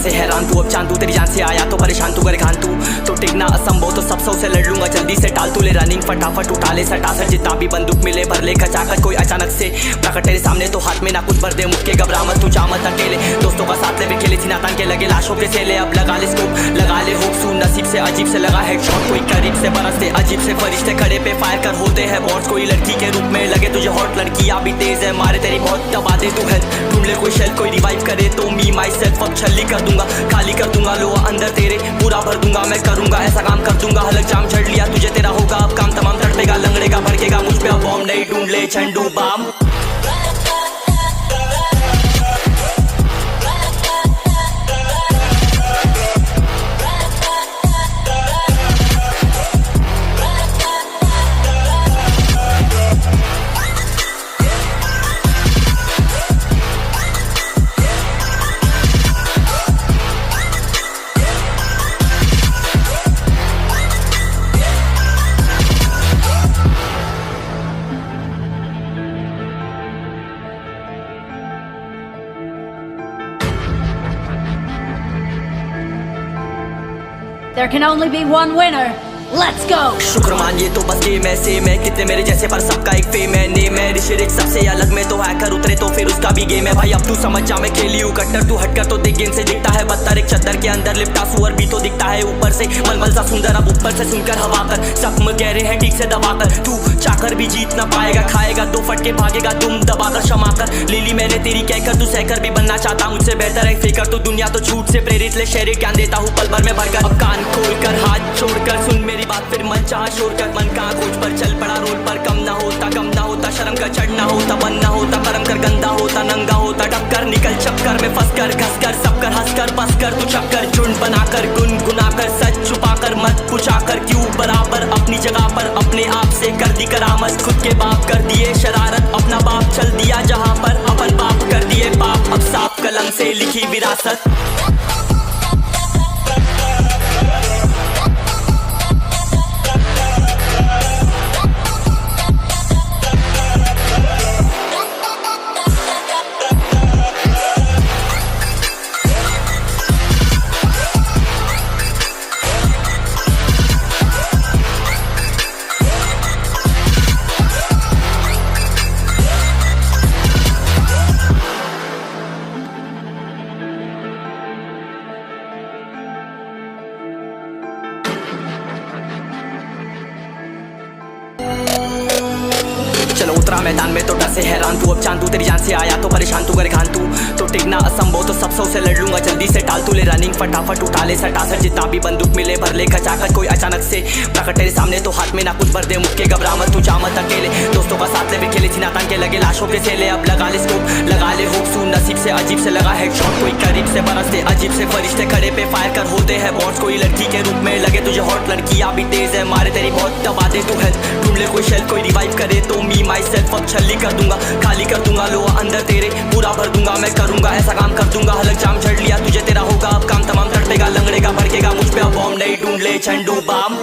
से हैरान तू, अब चांद तू तेरी जान से आया तो परेशान तू करे खान तू तो टिकना असंभव तो सब से लड़ लूंगा जल्दी से टाल तू ले रनिंग फटाफट उठा ले सटासट जितना भी बंदूक मिले भर ले खचाखच कोई अचानक से प्रकट तेरे सामने तो हाथ में ना कुछ भर दे मुक्के घबरा मत तू चामत अकेले दोस्तों का साथ ले खेले थी नातान के लगे लाशों के सेले अब लगा ले स्कोप लगा ले होप सू नसीब से अजीब से लगा हेडशॉट कोई करीब से बरसते अजीब से फरिश्ते खड़े पे फायर कर होते हैं बॉट्स कोई लड़की के रूप में लगे तुझे हॉट लड़कियां भी तेज है मारे तेरी बहुत दबा दे तू हेल्थ ढूंढ ले कोई शेल कोई रिवाइव करे तो मी माई सेल्फ अब छल्ली कर दूंगा खाली कर दूंगा लो अंदर तेरे पूरा भर दूंगा मैं करूंगा ऐसा काम कर दूंगा हलक जाम छड़ लिया तुझे तेरा होगा अब काम तमाम तड़पेगा लंगड़ेगा भड़केगा मुझ पे अब बॉम्ब नहीं ढूंढ ले झंडू balm There can only be one winner. Let's go! शुक्र मानिए तो बस गेम ऐसे मैं कितने मेरे जैसे पर सबका एक फेम है नेम है ऋषि सबसे अलग में तो हैकर उतरे तो फिर उसका भी गेम है भाई अब तू समझ जा मैं खेली हूँ कट्टर तू हटकर तो देख गेम से दिखता है बत्तर एक चद्दर के अंदर लिपटा सुअर भी तो दिखता है ऊपर से मलमल सा सुंदर अब ऊपर से सुनकर हवा कर जख्म गहरे हैं ठीक से दबाकर तू चाकर भी जीत ना पाएगा खाएगा दो फटके भागेगा तुम दबाकर क्षमा कर ले ली मैंने तेरी कहकर तू सहकर भी बनना चाहता मुझसे बेहतर है फिकर तो दुनिया तो झूठ से प्रेरित ले शेर ज्ञान देता हूँ पल भर में भरकर अब कान खोलकर हाथ छोड़कर सुन मेरी बात फिर मन चाह शोर कर मन का खोज पर चल पड़ा रोल पर कम ना होता शर्म का चढ़ना होता बनना होता कर्म कर गंदा होता नंगा होता टक्कर निकल चक्कर में फंस कर घस कर सब कर हंस कर बस कर तू चक्कर झुंड बनाकर गुनगुनाकर सच छुपाकर मत पूछाकर क्यों बराबर अपनी जगह पर अपने आप से कर दी करामत खुद के बाप कर दिए शरारत अपना बाप चल दिया जहाँ पर अपन बाप कर दिए बाप अब साफ कलम से लिखी विरासत चलो उतरा मैदान में तो डर से हैरान तू अब चांद तू तेरी जान से आया तो परेशान तू करे खान तू तो टिकना असंभव तो सब से लड़ लूंगा जल्दी से टाल तू ले रनिंग फटाफट उठा ले सटासट जितना भी बंदूक मिले भर ले खचाखच कोई अचानक से प्रकट तेरे सामने तो हाथ में ना कुछ भर दे मुक्के घबरा मत तू चामत अकेले दोस्तों का साथ ले खेले थी नातान के लगे लाशों के सेले अब लगा ले स्कोप लगा ले होप सू नसीब से अजीब से लगा हेडशॉट कोई करीब से बरसते अजीब से फरिश्ते खड़े पे फायर कर होते हैं बॉट्स कोई लड़की के रूप में लगे तुझे हॉट लड़कियां भी तेज है मारे तेरी बहुत दबा दे तू हेल्थ ढूंढ ले कोई शेल कोई रिवाइव करे तो मी माई सेल्फ अब छल्ली कर दूंगा खाली कर दूंगा लो अंदर तेरे पूरा भर दूंगा मैं करूंगा ऐसा काम कर दूंगा हलक जाम छड़ लिया तुझे तेरा होगा अब काम तमाम तड़पेगा लंगड़ेगा भड़केगा मुझ पे अब बॉम्ब नहीं ढूंढ ले झंडू balm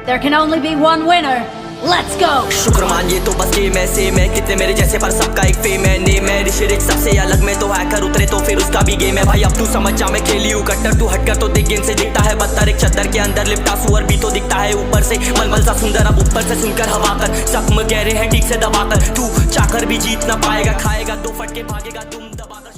There can only be one winner. Let's go! शुक्र मानिए तो बस गेम ऐसे मैं कितने मेरे जैसे पर सबका एक फेम है नेम है ऋषि सबसे अलग में तो हैकर उतरे तो फिर उसका भी गेम है भाई अब तू समझ जा मैं खेली हूँ कट्टर तू हटकर तो देख गेम से दिखता है बत्तर एक चद्दर के अंदर लिपटा सुअर भी तो दिखता है ऊपर से मलमल सा सुंदर अब ऊपर से सुनकर हवा कर जख्म गहरे हैं ठीक से दबाकर तू चाकर भी जीत ना पाएगा खाएगा दो फटके भागेगा तुम दबाकर